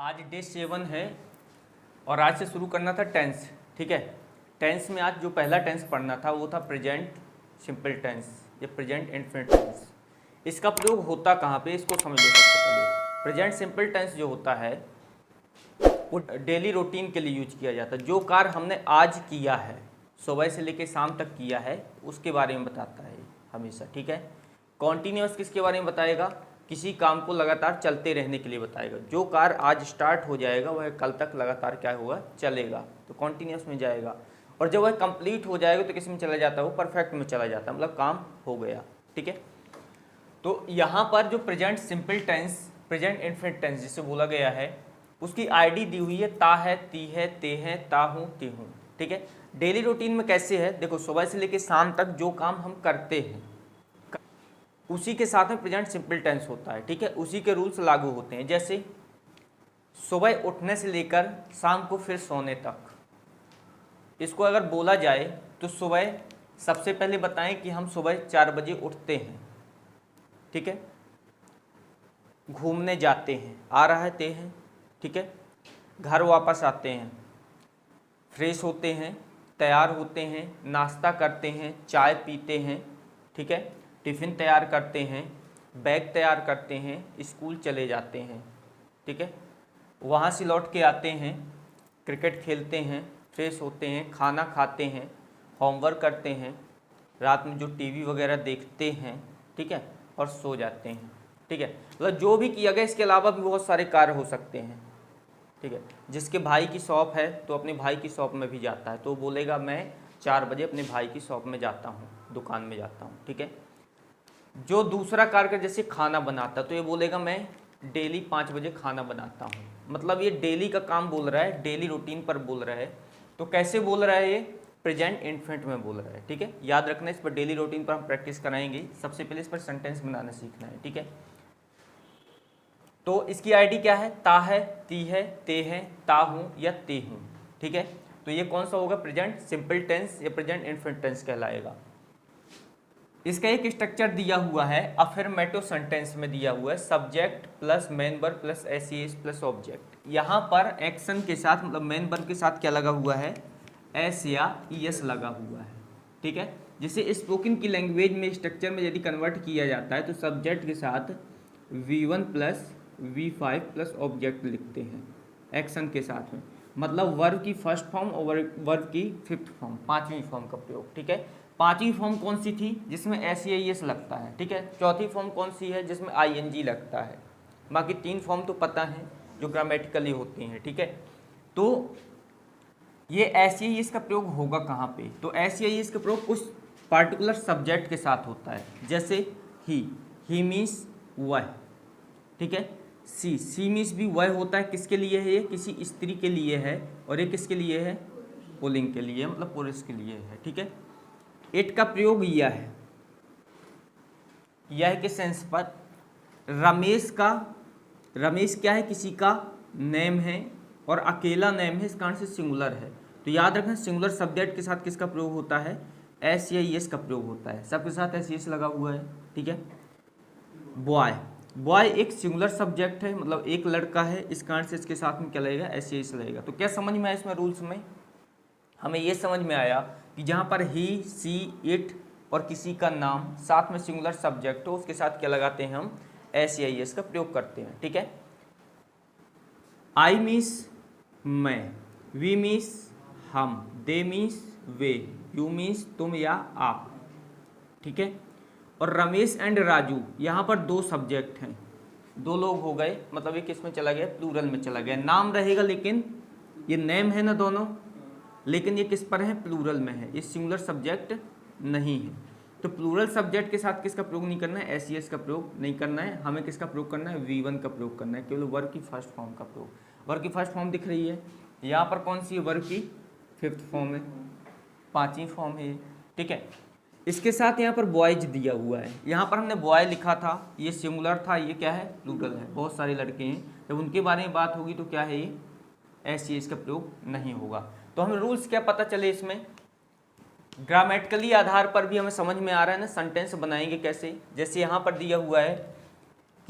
आज डे 7 है और आज से शुरू करना था टेंस। ठीक है, टेंस में आज जो पहला टेंस पढ़ना था वो था प्रेजेंट सिंपल टेंस या प्रेजेंट इनफिनिट टेंस। इसका प्रयोग होता कहाँ पे, इसको समझ लो। सबसे पहले प्रेजेंट सिंपल टेंस जो होता है वो डेली रूटीन के लिए यूज किया जाता है। जो कार्य हमने आज किया है, सुबह से लेकर शाम तक किया है, उसके बारे में बताता है हमेशा। ठीक है, कॉन्टिन्यूस किसके बारे में बताएगा, किसी काम को लगातार चलते रहने के लिए बताएगा। जो कार्य आज स्टार्ट हो जाएगा वह कल तक लगातार क्या होगा, चलेगा, तो कॉन्टिन्यूस में जाएगा। और जब वह कंप्लीट हो जाएगा तो किस में चला जाता है, वो परफेक्ट में चला जाता है, मतलब काम हो गया। ठीक है, तो यहाँ पर जो present simple tense, present infinite tense जिसे बोला गया है, उसकी आईडी दी हुई है ता है, ती है, ते हैं, ता हूँ, ती हूँ। ठीक है, डेली रूटीन में कैसे है, देखो सुबह से लेकर शाम तक जो काम हम करते हैं उसी के साथ में प्रेजेंट सिंपल टेंस होता है। ठीक है, उसी के रूल्स लागू होते हैं। जैसे सुबह उठने से लेकर शाम को फिर सोने तक, इसको अगर बोला जाए तो सुबह सबसे पहले बताएं कि हम सुबह 4 बजे उठते हैं। ठीक है, घूमने जाते हैं, आ रहा है ते हैं। ठीक है, घर वापस आते हैं, फ्रेश होते हैं, तैयार होते हैं, नाश्ता करते हैं, चाय पीते हैं। ठीक है, टिफ़िन तैयार करते हैं, बैग तैयार करते हैं, स्कूल चले जाते हैं। ठीक है, वहाँ से लौट के आते हैं, क्रिकेट खेलते हैं, फ्रेश होते हैं, खाना खाते हैं, होमवर्क करते हैं, रात में जो टीवी वगैरह देखते हैं। ठीक है, और सो जाते हैं। ठीक है, मतलब जो भी किया गया, इसके अलावा भी बहुत सारे कार्य हो सकते हैं। ठीक है, जिसके भाई की शॉप है तो अपने भाई की शॉप में भी जाता है, तो बोलेगा मैं 4 बजे अपने भाई की शॉप में जाता हूँ, दुकान में जाता हूँ। ठीक है, जो दूसरा कार्य जैसे खाना बनाता तो ये बोलेगा मैं डेली 5 बजे खाना बनाता हूँ। मतलब ये डेली का काम बोल रहा है, डेली रूटीन पर बोल रहा है। तो कैसे बोल रहा है, ये प्रेजेंट इनफिनिट में बोल रहा है। ठीक है, याद रखना, इस पर डेली रूटीन पर हम प्रैक्टिस कराएंगे। सबसे पहले इस पर सेंटेंस बनाना सीखना है। ठीक है, तो इसकी आईडी क्या है, ता है, ती है, ते हैं, ता हूँ या ते हूँ। ठीक है, तो ये कौन सा होगा, प्रेजेंट सिंपल टेंस या प्रेजेंट इनफिनिट टेंस कहलाएगा। इसका एक स्ट्रक्चर दिया हुआ है, अफर्मेटिव सेंटेंस में दिया हुआ है, subject plus main verb plus S plus object. यहाँ पर एक्शन के साथ, मतलब मेन वर्ब के साथ क्या लगा हुआ है, एस या ईएस लगा हुआ है। ठीक है, जिसे स्पोकन की लैंग्वेज में स्ट्रक्चर में यदि कन्वर्ट किया जाता है तो सब्जेक्ट के साथ V1 plus V5 plus object लिखते हैं एक्शन के साथ में, मतलब वर्ब की फर्स्ट फॉर्म और वर्ब की फिफ्थ फॉर्म, 5वीं फॉर्म का प्रयोग। ठीक है, 5वीं फॉर्म कौन सी थी, जिसमें एस या एस लगता है। ठीक है, चौथी फॉर्म कौन सी है, जिसमें ING लगता है। बाकी 3 फॉर्म तो पता है जो ग्रामेटिकली होती हैं। ठीक है, तो ये एस या एस का प्रयोग होगा कहाँ पे, तो एस या एस का प्रयोग कुछ पार्टिकुलर सब्जेक्ट के साथ होता है। जैसे ही मीन्स वह। ठीक है, सी मीन्स भी वह होता है, किसके लिए है, ये किसी स्त्री के लिए है, और ये किसके लिए है, पुल्लिंग के लिए, मतलब पुरुष के लिए है। ठीक है, इट का प्रयोग यह है, यह के सेंस पर। रमेश का, रमेश क्या है, किसी का नेम है और अकेला नेम है, इस कारण से सिंगुलर है। तो याद रखना, सिंगुलर सब्जेक्ट के साथ किसका प्रयोग होता है, एस या एस का प्रयोग होता है। सबके साथ एस लगा हुआ है। ठीक है, बॉय, बॉय एक सिंगुलर सब्जेक्ट है, मतलब एक लड़का है, इस कारण से इसके साथ में क्या लगेगा, एस लगेगा। तो क्या समझ में आया इसमें रूल्स में, हमें ये समझ में आया कि जहाँ पर ही, सी, इट और किसी का नाम साथ में सिंगुलर सब्जेक्ट हो, उसके साथ क्या लगाते हैं हम, एस या एस का प्रयोग करते हैं। ठीक है, आई मीन्स मैं, वी मीन्स हम, दे मीन्स वे, यू मीन्स तुम या आप। ठीक है, और रमेश एंड राजू, यहाँ पर 2 सब्जेक्ट हैं, 2 लोग हो गए, मतलब ये किस में चला गया, प्लूरल में चला गया। नाम रहेगा, लेकिन ये नेम है ना दोनों, लेकिन ये किस पर है, प्लूरल में है, ये सिंगुलर सब्जेक्ट नहीं है। तो प्लूरल सब्जेक्ट के साथ किसका प्रयोग नहीं करना है, एस का प्रयोग नहीं करना है, हमें किसका प्रयोग करना है, V1 का प्रयोग करना है, केवल वर्ब की फर्स्ट फॉर्म का प्रयोग। वर्ब की फर्स्ट फॉर्म दिख रही है, यहाँ पर कौन सी है, वर्ब की फिफ्थ फॉर्म है, 5वीं फॉर्म है। ठीक है, इसके साथ यहाँ पर बॉयज दिया हुआ है, यहाँ पर हमने बॉय लिखा था, ये सिंगुलर था, ये क्या है, प्लूरल है, बहुत सारे लड़के हैं। जब उनके बारे में बात होगी तो क्या है, ये एस का प्रयोग नहीं होगा। तो हमें रूल्स क्या पता चले, इसमें ग्रामेटिकली आधार पर भी हमें समझ में आ रहा है ना, सेंटेंस बनाएंगे कैसे। जैसे यहाँ पर दिया हुआ है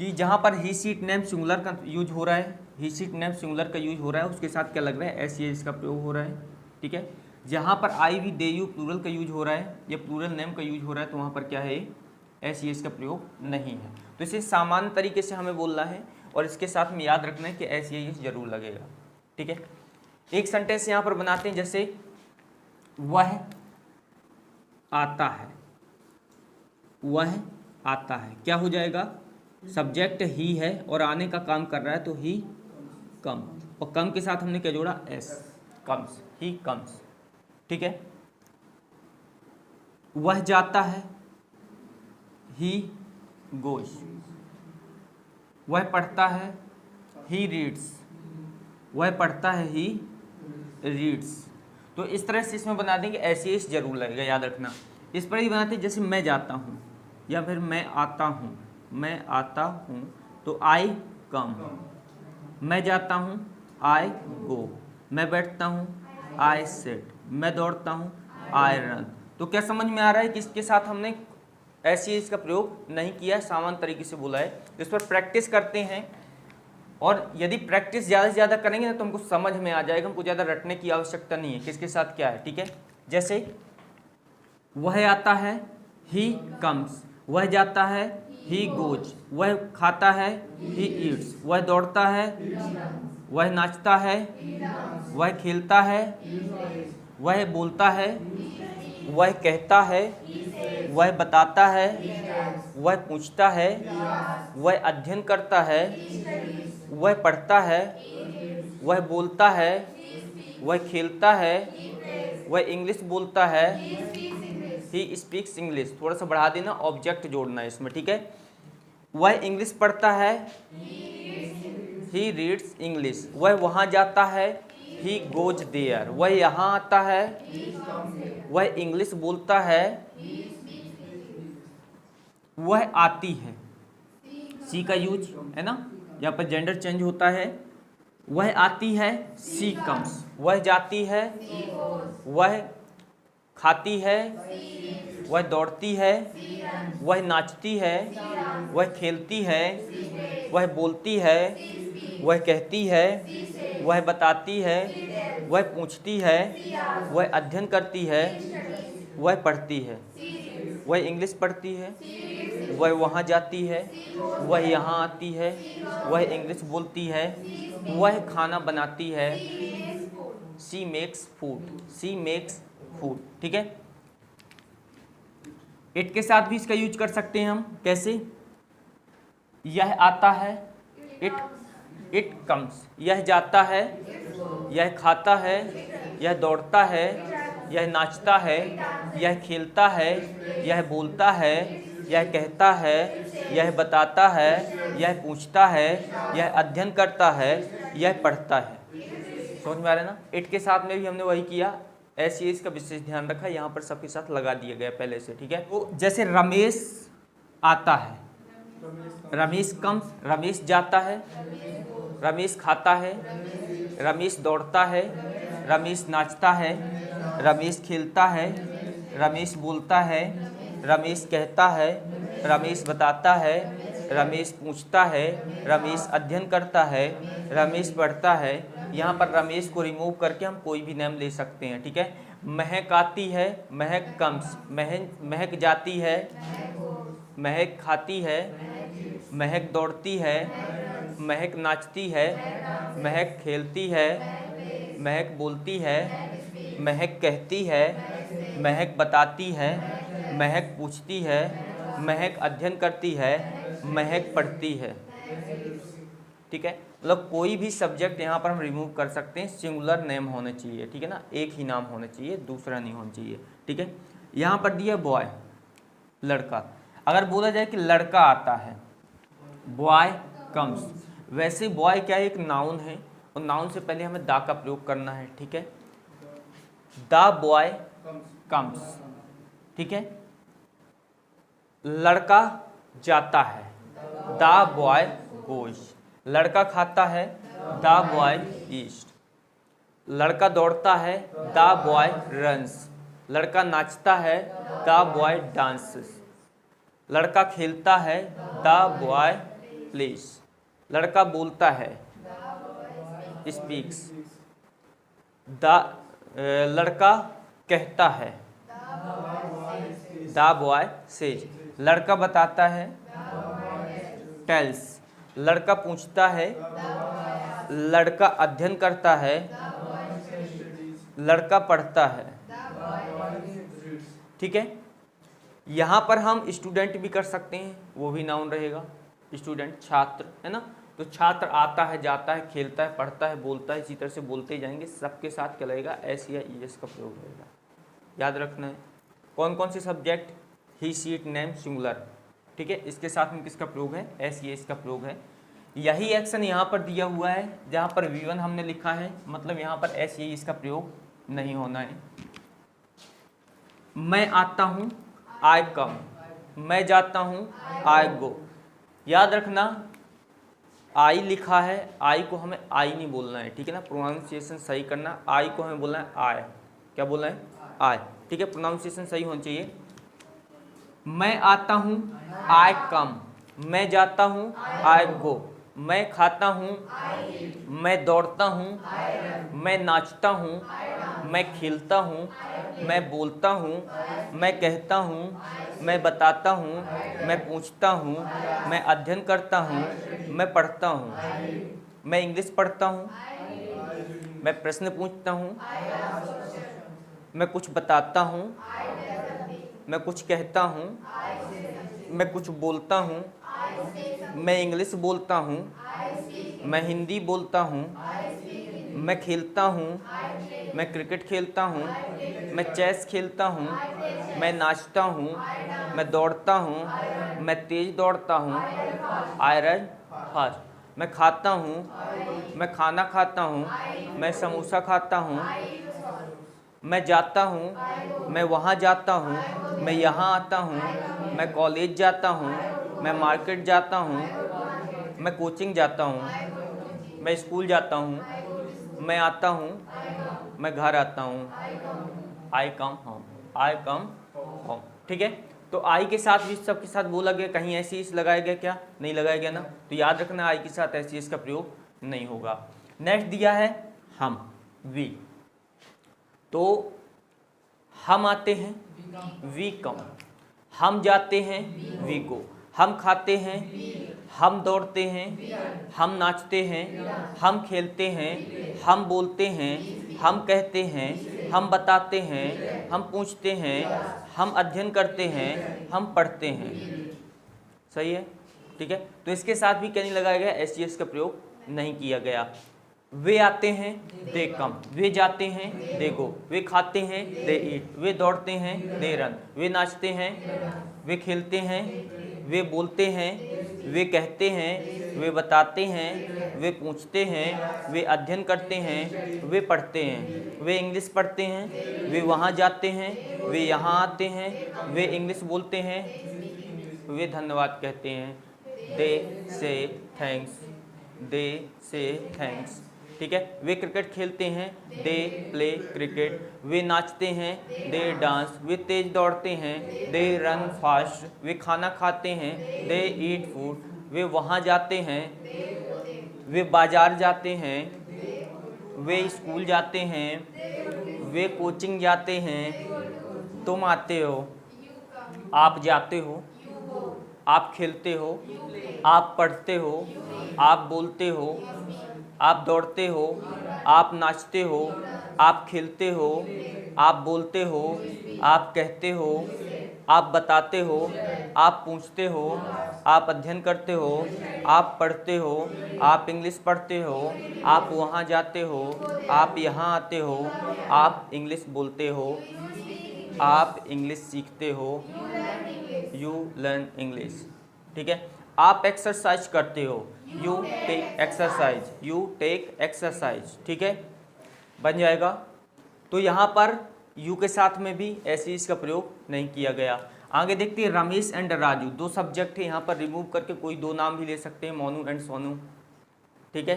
कि जहाँ पर ही सीट नेम सिंगुलर का यूज हो रहा है, ही सीट नेम सिंगुलर का यूज हो रहा है, उसके साथ क्या लग रहा है, एस इसका प्रयोग हो रहा है। ठीक है, जहाँ पर आई वी दे यू प्लूरल का यूज हो रहा है या प्लूरल नेम का यूज हो रहा है तो वहाँ पर क्या है, एस का प्रयोग नहीं है। तो इसे सामान्य तरीके से हमें बोलना है और इसके साथ में याद रखना है कि एस जरूर लगेगा। ठीक है, एक सेंटेंस यहाँ पर बनाते हैं, जैसे वह आता है, वह आता है, क्या हो जाएगा, सब्जेक्ट ही है और आने का काम कर रहा है तो ही कम, और कम के साथ हमने क्या जोड़ा, एस, कम्स, ही कम्स। ठीक है, वह जाता है, ही गोज, वह पढ़ता है, ही रीड्स, वह पढ़ता है, ही रीड्स। तो इस तरह से इसमें बना देंगे, ऐसे एस जरूर लगेगा, याद रखना। इस पर ही बनाते हैं, जैसे मैं जाता हूँ या फिर मैं आता हूँ, मैं आता हूँ तो आई कम, मैं जाता हूँ आई गो, मैं बैठता हूँ आई सिट, मैं दौड़ता हूँ आई रन। तो क्या समझ में आ रहा है कि इसके साथ हमने ऐसी इसका प्रयोग नहीं किया है, सामान्य तरीके से बोला है। इस पर प्रैक्टिस करते हैं और यदि प्रैक्टिस ज़्यादा से ज़्यादा करेंगे ना तो हमको समझ में आ जाएगा, हमको ज़्यादा रटने की आवश्यकता नहीं है किसके साथ क्या है। ठीक है, जैसे वह आता है, ही कम्स, वह जाता है, ही गोज, वह खाता है, ही ईट्स, वह दौड़ता है, वह नाचता है, वह खेलता है, वह बोलता है, वह कहता है, वह बताता है, वह पूछता है, वह अध्ययन करता है, वह पढ़ता है, वह बोलता है, वह खेलता है, वह इंग्लिश बोलता है, ही स्पीक्स इंग्लिश। थोड़ा सा बढ़ा देना, ऑब्जेक्ट जोड़ना है इसमें। ठीक है, वह इंग्लिश पढ़ता है, ही रीड्स इंग्लिश, वह वहाँ जाता है, ही गोज देयर, वह यहाँ आता है, वह इंग्लिश बोलता है, वह आती है, सी का यूज है ना, यहाँ पर जेंडर चेंज होता है। वह आती है, सी कम्स, वह जाती है, वह खाती है, वह दौड़ती है, वह नाचती है, वह खेलती है, वह बोलती है, वह कहती है, वह बताती है, वह पूछती है, वह अध्ययन करती है, वह पढ़ती है, वह इंग्लिश पढ़ती है, वह वहाँ जाती है, वह यहाँ आती है, वह इंग्लिश बोलती है, वह खाना बनाती है, सी मेक्स फूड, सी मेक्स फूड। ठीक है, इट के साथ भी इसका यूज कर सकते हैं हम, कैसे, यह आता है, इट कम्स, यह जाता है, यह खाता है, यह दौड़ता है, यह नाचता है, यह खेलता है, यह बोलता है, यह कहता है, यह बताता है, यह पूछता है, यह अध्ययन करता है, यह पढ़ता है। समझ में आ रहा है ना। इट के साथ में भी हमने वही किया, ऐसे इसका विशेष ध्यान रखा, यहाँ पर सबके साथ लगा दिया गया पहले से। ठीक है, तो जैसे रमेश आता है, रमेश कम्स, रमेश जाता है, रमेश खाता है, रमेश दौड़ता है, रमेश नाचता है, रमेश खेलता है, रमेश बोलता है, रमेश कहता है, रमेश बताता है, रमेश पूछता है, रमेश अध्ययन करता है, रमेश पढ़ता है। यहाँ पर रमेश को रिमूव करके हम कोई भी नेम ले सकते हैं। ठीक है, महक आती है, महक कम्स, महक जाती है, महक खाती है, महक दौड़ती है, महक नाचती है, महक खेलती है, महक बोलती है, महक कहती है, महक बताती है, महक पूछती है, महक अध्ययन करती है, महक पढ़ती है। ठीक है, मतलब कोई भी सब्जेक्ट यहाँ पर हम रिमूव कर सकते हैं, सिंगुलर नेम होने चाहिए। ठीक है ना, एक ही नाम होना चाहिए, दूसरा नहीं होना चाहिए। ठीक है, यहाँ पर दिया बॉय, लड़का। अगर बोला जाए कि लड़का आता है, बॉय कम्स, वैसे बॉय क्या है, एक नाउन है और नाउन से पहले हमें दा का प्रयोग करना है। ठीक है, द बॉय कम्स। ठीक है, लड़का जाता है, द बॉय गोज, लड़का खाता है, द बॉय ईट्स, लड़का दौड़ता है, द बॉय रन्स, लड़का नाचता है, द बॉय डांसेस, लड़का खेलता है, द बॉय प्लीज। लड़का बोलता है, स्पीक्स। लड़का कहता है, द बॉय सेज। लड़का बताता है, टेल्स। लड़का पूछता है, लड़का अध्ययन करता है, लड़का पढ़ता है। ठीक है, यहाँ पर हम स्टूडेंट भी कर सकते हैं, वो भी नाउन रहेगा। स्टूडेंट छात्र है ना, तो छात्र आता है, जाता है, खेलता है, पढ़ता है, बोलता है, इसी तरह से बोलते ही जाएंगे। सबके साथ क्या लगेगा, एस या ईएस का प्रयोग रहेगा। याद रखना है कौन कौन से subject, he she it name singular. ठीक है, इसके साथ में किसका प्रयोग है, एस या इसका प्रयोग है। यही एक्शन यहाँ पर दिया हुआ है, जहाँ पर V1 हमने लिखा है, मतलब यहाँ पर एस या इसका प्रयोग नहीं होना है। मैं आता हूँ, आई कम। मैं जाता हूँ, आई गो। याद रखना आई लिखा है, आई को हमें आई नहीं बोलना है, ठीक है ना, प्रोनाउंसिएशन सही करना। आई को हमें बोलना है आय। क्या बोलना है, आय। ठीक है, प्रोनाउंसिएशन सही होना चाहिए। मैं आता हूँ, आई कम। मैं जाता हूँ, आई गो। मैं खाता हूँ, मैं दौड़ता हूँ, मैं नाचता हूँ, मैं खेलता हूँ, मैं बोलता हूँ, मैं कहता हूँ, मैं बताता हूँ, मैं पूछता हूँ, मैं अध्ययन करता हूँ, मैं पढ़ता हूँ, मैं इंग्लिश पढ़ता हूँ, मैं प्रश्न पूछता हूँ, मैं कुछ बताता हूँ, मैं कुछ कहता हूँ, मैं कुछ बोलता हूँ, मैं इंग्लिश बोलता हूँ, मैं हिंदी बोलता हूँ, मैं खेलता हूँ, मैं क्रिकेट खेलता हूँ, मैं चेस खेलता हूँ, मैं नाचता हूँ, मैं दौड़ता हूँ, मैं तेज दौड़ता हूँ, आई रन फास्ट। मैं खाता हूँ, मैं खाना खाता हूँ, मैं समोसा खाता हूँ, मैं जाता हूँ, मैं वहाँ जाता हूँ, मैं यहाँ आता हूँ, मैं कॉलेज जाता हूँ, मैं मार्केट जाता हूँ, मैं कोचिंग जाता हूँ, मैं स्कूल जाता हूँ, मैं आता हूँ, मैं घर आता हूँ, आई कम होम, आई कम होम। ठीक है, तो आई के साथ भी सबके साथ बोला गया, कहीं ऐसी इस लगाया गया क्या, नहीं लगाया गया ना, तो याद रखना आई के साथ ऐसी इसका प्रयोग नहीं होगा। नेक्स्ट दिया है हम, वी। तो हम आते हैं, वी कम। हम जाते हैं, वी गो। हम खाते हैं, हम दौड़ते हैं, हम नाचते हैं, हम खेलते हैं, हम बोलते हैं, हम कहते हैं, हम बताते हैं, हम पूछते हैं, हम अध्ययन करते हैं, हम पढ़ते हैं। सही है, ठीक है, तो इसके साथ भी क्या नहीं लगाया गया, एस का प्रयोग नहीं किया गया। वे आते हैं, दे कम। वे जाते हैं, दे गो। वे खाते हैं, दे ईट। वे दौड़ते हैं, दे रन। वे नाचते हैं, वे खेलते हैं, वे बोलते हैं, वे कहते हैं, वे बताते हैं, वे पूछते हैं, वे अध्ययन करते हैं, वे पढ़ते हैं। वे इंग्लिश पढ़ते हैं, वे वहाँ जाते हैं, वे यहाँ आते हैं, वे इंग्लिश बोलते हैं, वे धन्यवाद कहते हैं, दे से थैंक्स, दे से थैंक्स। ठीक है, वे क्रिकेट खेलते हैं, दे प्ले क्रिकेट। वे नाचते हैं, दे डांस। वे तेज दौड़ते हैं, दे रन फास्ट। वे खाना खाते हैं, दे ईट फूड। वे वहाँ जाते हैं, वे बाजार जाते हैं, वे स्कूल जाते हैं, वे कोचिंग जाते हैं। तुम आते हो, आप जाते हो, आप खेलते हो, आप पढ़ते हो, आप बोलते हो, आप दौड़ते हो, आप नाचते हो, आप खेलते हो, आप बोलते हो, आप कहते हो, आप बताते हो, आप पूछते हो, आप अध्ययन करते हो, आप पढ़ते हो, आप इंग्लिश पढ़ते हो, आप वहाँ जाते हो, आप यहाँ आते हो, आप इंग्लिश बोलते हो, आप इंग्लिश सीखते हो, यू लर्न इंग्लिश। ठीक है, आप एक्सरसाइज करते हो, you take exercise, you take exercise. ठीक है, बन जाएगा। तो यहाँ पर यू के साथ में भी ऐसे इसका प्रयोग नहीं किया गया। आगे देखते हैं, रमेश एंड राजू, दो सब्जेक्ट है, यहाँ पर रिमूव करके कोई दो नाम भी ले सकते हैं, मोनू एंड सोनू। ठीक है,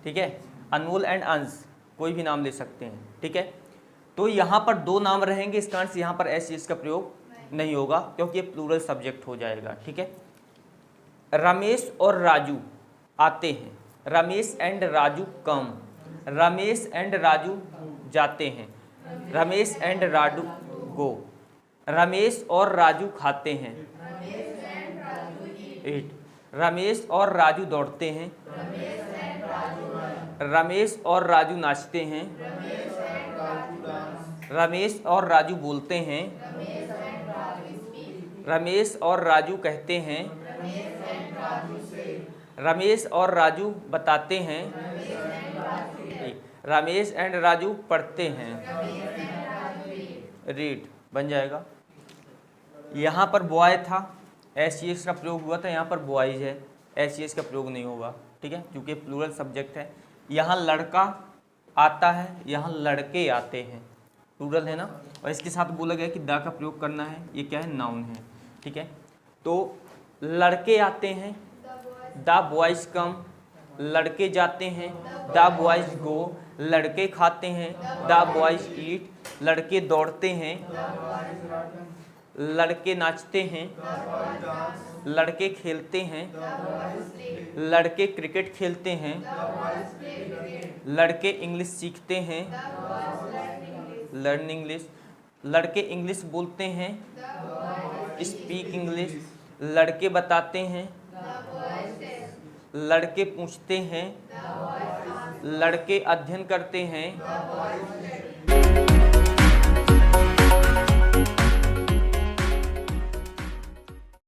ठीक है, अनमोल एंड अंश, कोई भी नाम ले सकते हैं। ठीक है, तो यहाँ पर दो नाम रहेंगे, इस कारण से यहाँ पर ऐसे इसका प्रयोग नहीं होगा, क्योंकि ये प्लूरल सब्जेक्ट हो जाएगा। ठीक है, रमेश और राजू आते हैं, Ramesh and Raju come, Ramesh and Raju जाते हैं, रमेश एंड राजू गो, रमेश और राजू खाते हैं, ईट, रमेश और राजू दौड़ते हैं, रमेश और राजू नाचते हैं, रमेश और राजू बोलते हैं, रमेश और राजू कहते हैं, रमेश और राजू बताते हैं, रमेश एंड राजू पढ़ते हैं, रीड बन जाएगा। यहाँ पर बॉय था, एस का प्रयोग हुआ था, यहाँ पर बॉयज है, एस का प्रयोग नहीं होगा, ठीक है, क्योंकि प्लूरल सब्जेक्ट है। यहाँ लड़का आता है, यहाँ लड़के आते हैं, प्लूरल है ना, और इसके साथ बोला गया कि द का प्रयोग करना है, ये क्या है, नाउन है, ठीक है। तो लड़के आते हैं, द बॉयज कम, लड़के जाते हैं, द बॉयज गो, लड़के खाते हैं, द बॉयज ईट, लड़के दौड़ते हैं, लड़के नाचते हैं, लड़के खेलते हैं, लड़के क्रिकेट खेलते हैं, लड़के इंग्लिश सीखते हैं, लर्न इंग्लिश, लड़के इंग्लिश बोलते हैं, स्पीक इंग्लिश, लड़के बताते हैं, लड़के पूछते हैं, लड़के अध्ययन करते हैं,